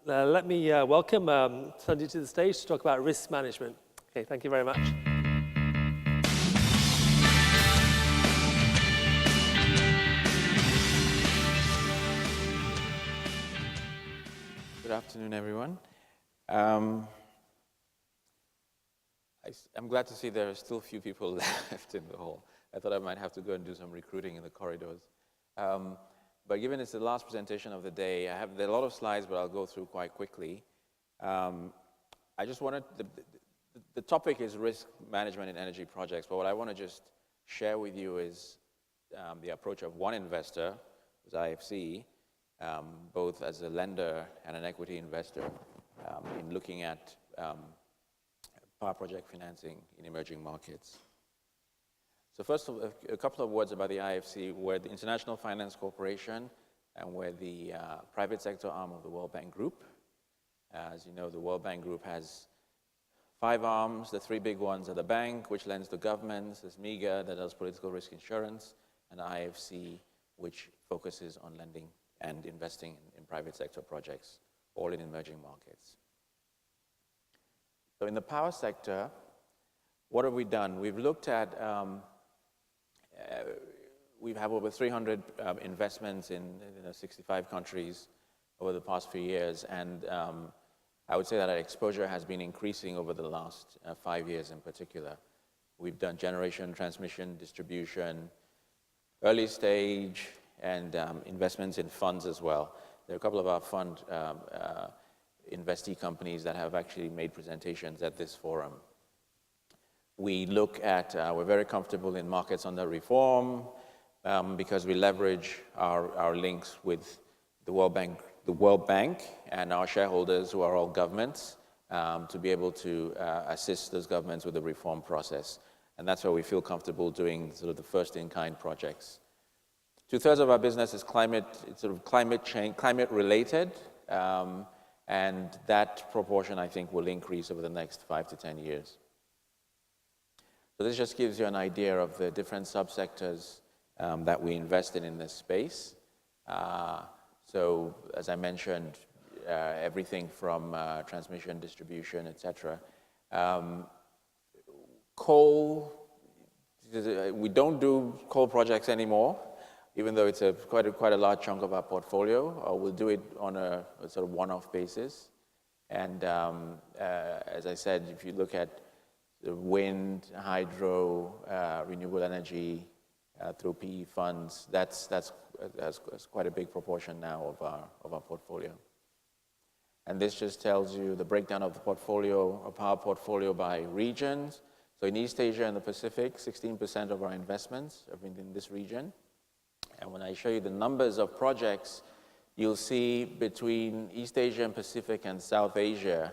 Let me welcome Sandy to the stage to talk about risk management. Okay, thank you very much. Good afternoon, everyone. I'm glad to see there are still few people left in the hall. I thought I might have to go and do some recruiting in the corridors. But given it's the last presentation of the day, there are a lot of slides, but I'll go through quite quickly. I just wanted, the topic is risk management in energy projects, but what I want to just share with you is the approach of one investor, who's IFC, both as a lender and an equity investor in looking at power project financing in emerging markets. So first, a couple of words about the IFC. We're the International Finance Corporation, and we're the private sector arm of the World Bank Group. As you know, the World Bank Group has 5 arms. The 3 big ones are the bank, which lends to governments. There's MIGA, that does political risk insurance, and IFC, which focuses on lending and investing in private sector projects, all in emerging markets. So in the power sector, what have we done? We've looked at, we have over 300 investments in 65 countries over the past few years, and I would say that our exposure has been increasing over the last 5 years in particular. We've done generation, transmission, distribution, early stage, and investments in funds as well. There are a couple of our fund investee companies that have actually made presentations at this forum. We look at, we're very comfortable in markets under reform because we leverage our links with the World Bank and our shareholders, who are all governments, to be able to assist those governments with the reform process. And that's where we feel comfortable doing sort of the first-in-kind projects. 2/3 of our business is climate change, climate-related, and that proportion, I think, will increase over the next 5 to 10 years. So this just gives you an idea of the different subsectors that we invest in this space. So, as I mentioned, everything from transmission, distribution, etc. Coal, we don't do coal projects anymore, even though it's quite a large chunk of our portfolio. We'll do it on a sort of one-off basis. And as I said, if you look at the wind, hydro, renewable energy through PE funds, that's quite a big proportion now of our portfolio. And this just tells you the breakdown of the portfolio, of our portfolio by regions. So in East Asia and the Pacific, 16% of our investments are in this region. And when I show you the numbers of projects, you'll see between East Asia and Pacific and South Asia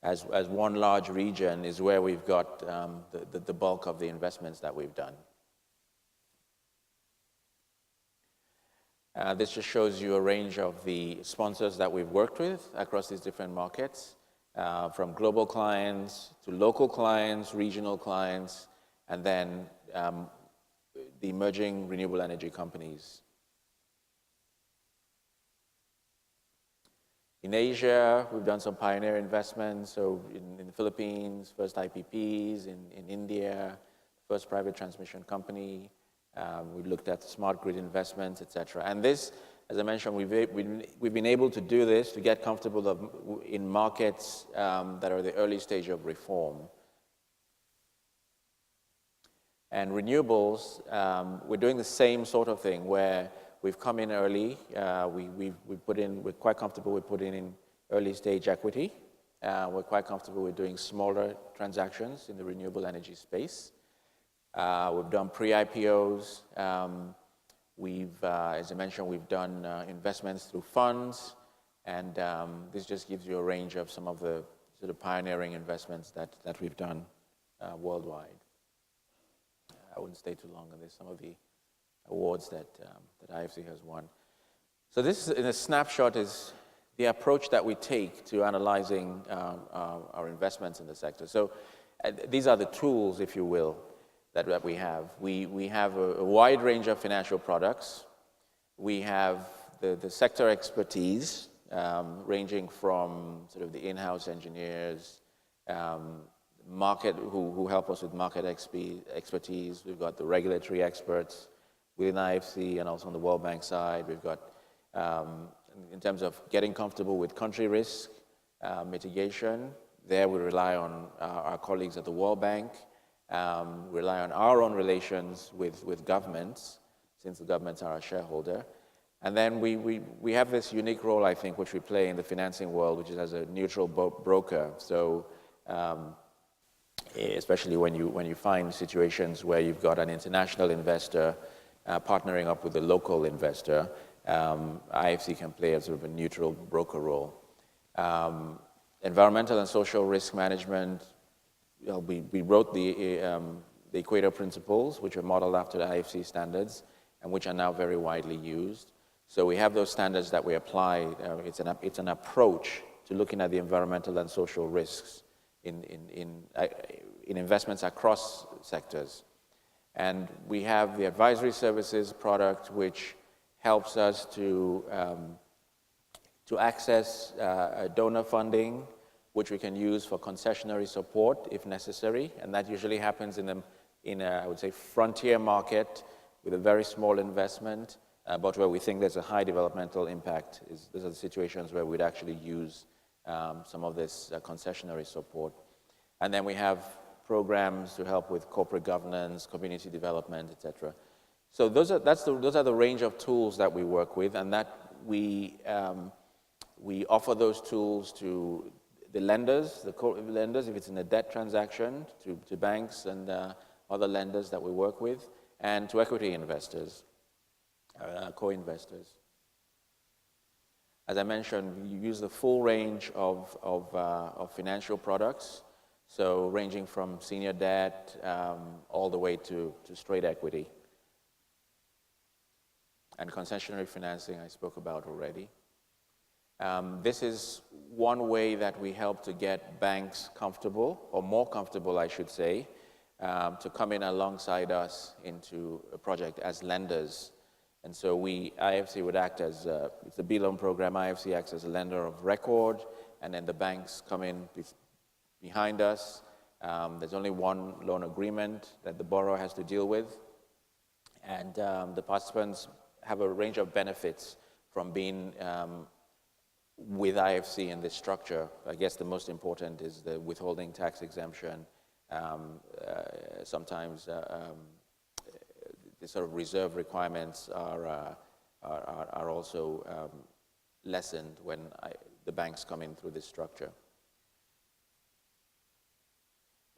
as one large region is where we've got the bulk of the investments that we've done. This just shows you a range of the sponsors that we've worked with across these different markets, from global clients to local clients, regional clients, and then the emerging renewable energy companies. In Asia, we've done some pioneer investments. So in the Philippines, first IPPs, in India, first private transmission company. We looked at smart grid investments, etc. And this, as I mentioned, we've been able to do this to get comfortable in markets that are the early stage of reform. And renewables, we're doing the same sort of thing where we've come in early. We're quite comfortable with putting in early stage equity. We're quite comfortable with doing smaller transactions in the renewable energy space. We've done pre-IPOs. As I mentioned, we've done investments through funds, and this just gives you a range of some of the sort of pioneering investments that we've done worldwide. I wouldn't stay too long on this. Some of the awards that IFC has won. So this, in a snapshot, is the approach that we take to analyzing our investments in the sector. So these are the tools, if you will, that we have. We have a wide range of financial products. We have the sector expertise ranging from sort of the in-house engineers, market who help us with market expertise. We've got the regulatory experts within IFC and also on the World Bank side. We've got, in terms of getting comfortable with country risk mitigation, there we rely on our colleagues at the World Bank, rely on our own relations with governments, since the governments are our shareholder. And then we have this unique role, I think, which we play in the financing world, which is as a neutral broker. So especially when you find situations where you've got an international investor partnering up with a local investor, IFC can play as sort of a neutral broker role. Environmental and social risk management, we wrote the Equator Principles, which are modeled after the IFC standards and which are now very widely used. So we have those standards that we apply. It's an approach to looking at the environmental and social risks in investments across sectors. And we have the advisory services product, which helps us to access donor funding, which we can use for concessionary support if necessary. And that usually happens in a, I would say, frontier market with a very small investment, but where we think there's a high developmental impact. Those are the situations where we'd actually use some of this concessionary support. And then we have programs to help with corporate governance, community development, etc. So those are the range of tools that we work with, and that we offer those tools to the lenders, if it's in a debt transaction, to banks and other lenders that we work with, and to equity investors, co-investors. As I mentioned, you use the full range of financial products, so ranging from senior debt all the way to straight equity. And concessionary financing I spoke about already. This is one way that we help to get banks comfortable, or more comfortable, I should say, to come in alongside us into a project as lenders. And so IFC would act as, it's a B-loan program, IFC acts as a lender of record, and then the banks come in behind us. There's only one loan agreement that the borrower has to deal with. And the participants have a range of benefits from being with IFC in this structure. I guess the most important is the withholding tax exemption. Sometimes the sort of reserve requirements are also lessened when the banks come in through this structure.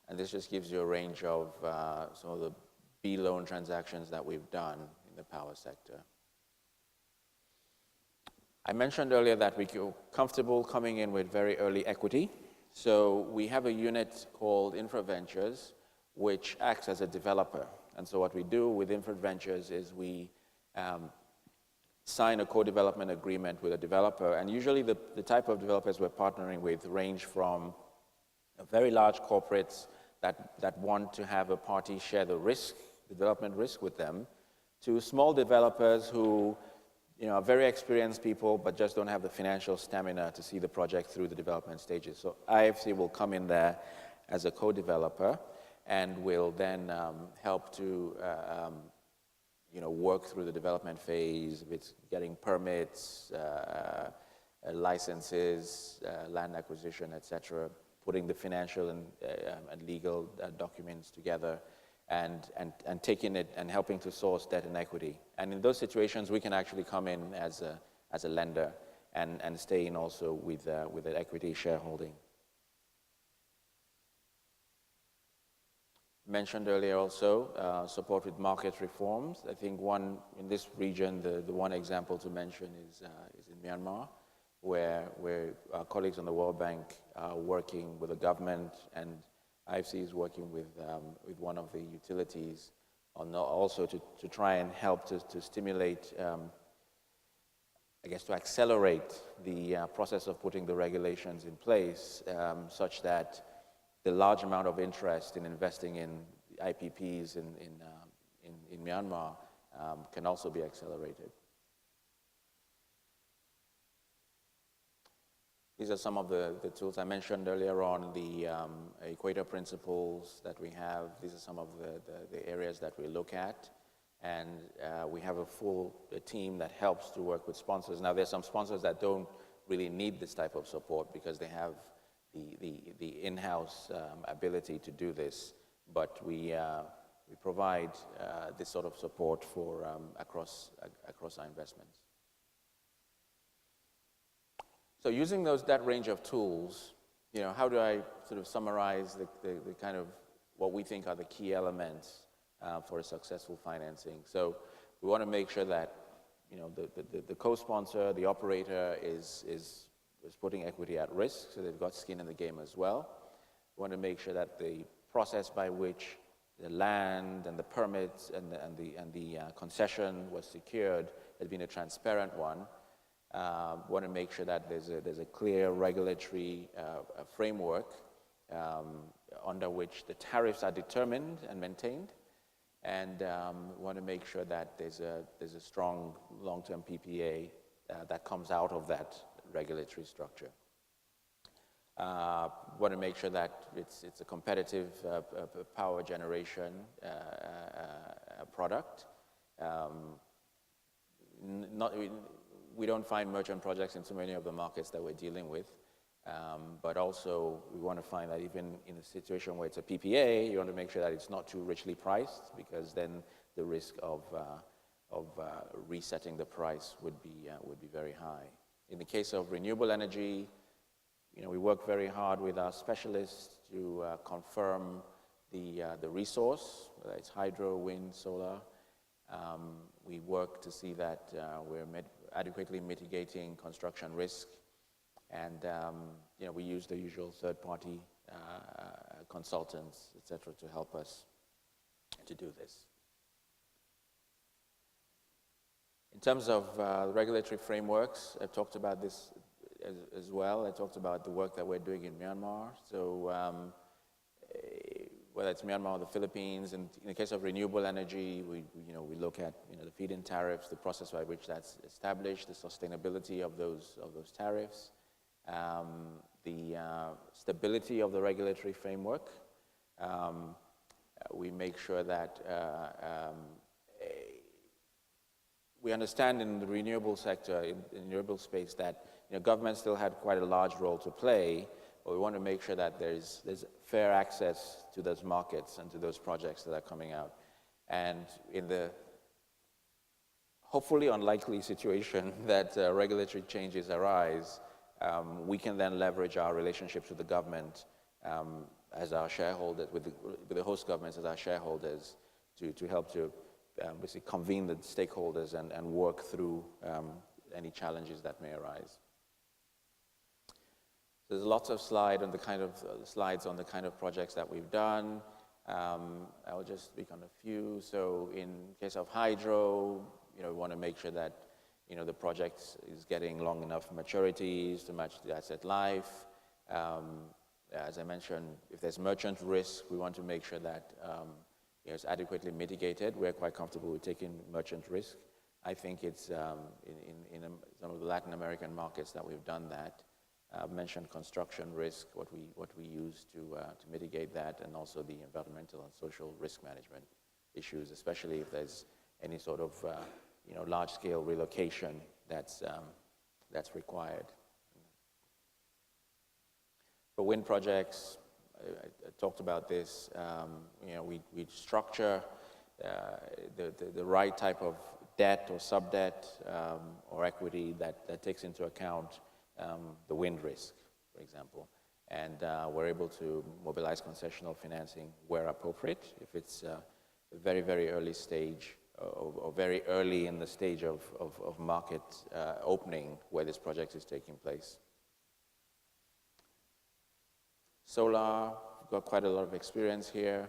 And this just gives you a range of some of the B-loan transactions that we've done in the power sector. I mentioned earlier that we feel comfortable coming in with very early equity. So we have a unit called Infra Ventures, which acts as a developer. And so what we do with Infra Ventures is we sign a co-development agreement with a developer. And usually the type of developers we're partnering with range from very large corporates that want to have a party share the risk, development risk with them, to small developers who are very experienced people, but just don't have the financial stamina to see the project through the development stages. So IFC will come in there as a co-developer and will then help to work through the development phase. If it's getting permits, licenses, land acquisition, etc., putting the financial and legal documents together, and taking it and helping to source debt and equity. And in those situations, we can actually come in as a lender and stay in also with an equity shareholding. Mentioned earlier also, support with market reforms. I think one in this region, the one example to mention is in Myanmar, where our colleagues on the World Bank are working with the government, and IFC is working with one of the utilities on also to try and help to stimulate, to accelerate the process of putting the regulations in place, such that the large amount of interest in investing in IPPs in Myanmar can also be accelerated. These are some of the tools I mentioned earlier on, the equator principles that we have. These are some of the areas that we look at. And we have a full team that helps to work with sponsors. Now, there's some sponsors that don't really need this type of support because they have the in-house ability to do this. But we provide this sort of support for across our investments. So using that range of tools, how do I sort of summarize the kind of what we think are the key elements for a successful financing? So we want to make sure that the co-sponsor, the operator is putting equity at risk, so they've got skin in the game as well. We want to make sure that the process by which the land and the permits and the concession was secured has been a transparent one. We want to make sure that there's a clear regulatory framework under which the tariffs are determined and maintained, and we want to make sure that there's a strong long-term PPA that comes out of that regulatory structure. We want to make sure that it's a competitive power generation product. We don't find merchant projects in so many of the markets that we're dealing with, but also we want to find that even in a situation where it's a PPA, you want to make sure that it's not too richly priced, because then the risk of resetting the price would be very high. In the case of renewable energy, we work very hard with our specialists to confirm the resource, whether it's hydro, wind, solar. We work to see that we're adequately mitigating construction risk, and we use the usual third-party consultants, etc., to help us to do this. In terms of regulatory frameworks, I've talked about this as well. I talked about the work that we're doing in Myanmar. So whether it's Myanmar or the Philippines, and in the case of renewable energy, we look at the feed-in tariffs, the process by which that's established, the sustainability of those tariffs, the stability of the regulatory framework. We make sure that we understand in the renewable sector, in the renewable space, that government still had quite a large role to play, but we want to make sure that there's fair access to those markets and to those projects that are coming out. And in the hopefully unlikely situation that regulatory changes arise, we can then leverage our relationships with the government as our shareholders, with the host governments as our shareholders, to help to basically convene the stakeholders and work through any challenges that may arise. There's lots of slides on the kind of projects that we've done. I'll just speak on a few. So in case of hydro, we want to make sure that the project is getting long enough maturities to match the asset life. As I mentioned, if there's merchant risk, we want to make sure that it's adequately mitigated. We're quite comfortable with taking merchant risk. I think it's in some of the Latin American markets that we've done that. I've mentioned construction risk, what we use to mitigate that, and also the environmental and social risk management issues, especially if there's any sort of large-scale relocation that's required. For wind projects, I talked about this. We structure the right type of debt or sub-debt or equity that takes into account the wind risk, for example. And we're able to mobilize concessional financing where appropriate, if it's a very, very early stage or very early in the stage of market opening where this project is taking place. Solar, we've got quite a lot of experience here.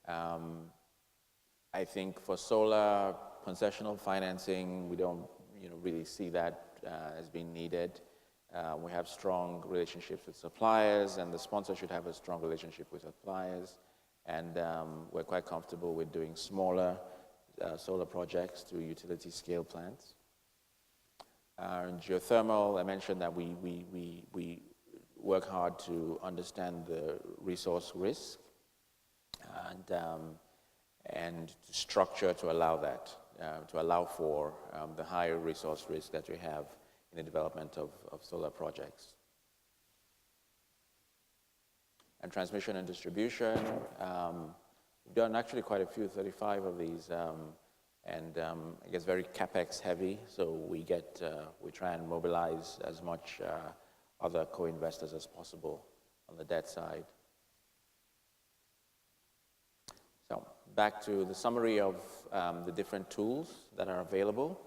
I think for solar, concessional financing, we don't really see that as being needed. We have strong relationships with suppliers, and the sponsor should have a strong relationship with suppliers. And we're quite comfortable with doing smaller solar projects to utility scale plants. In geothermal, I mentioned that we work hard to understand the resource risk and structure to allow that, to allow for the higher resource risk that we have in the development of solar projects. And transmission and distribution, we've done actually quite a few, 35 of these, and I guess very capex heavy. So we try and mobilize as much other co-investors as possible on the debt side. So back to the summary of the different tools that are available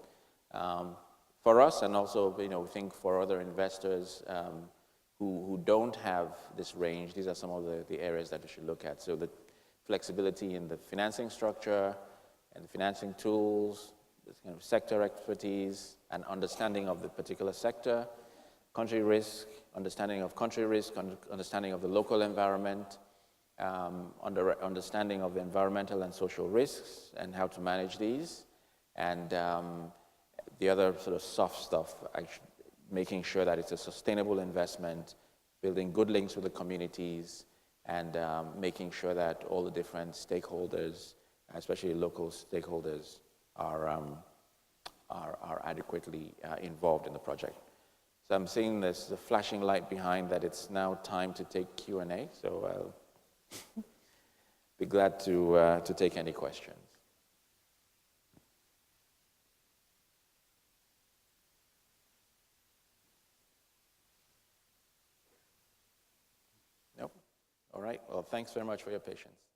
for us, and also we think for other investors who don't have this range. These are some of the areas that we should look at. So the flexibility in the financing structure and the financing tools, this kind of sector expertise and understanding of the particular sector, country risk, understanding of country risk, understanding of the local environment, understanding of the environmental and social risks and how to manage these, and the other sort of soft stuff, making sure that it's a sustainable investment, building good links with the communities, and making sure that all the different stakeholders, especially local stakeholders, are adequately involved in the project. So I'm seeing this the flashing light behind that it's now time to take Q&A, so I'll be glad to take any questions. Nope. All right. Well, thanks very much for your patience.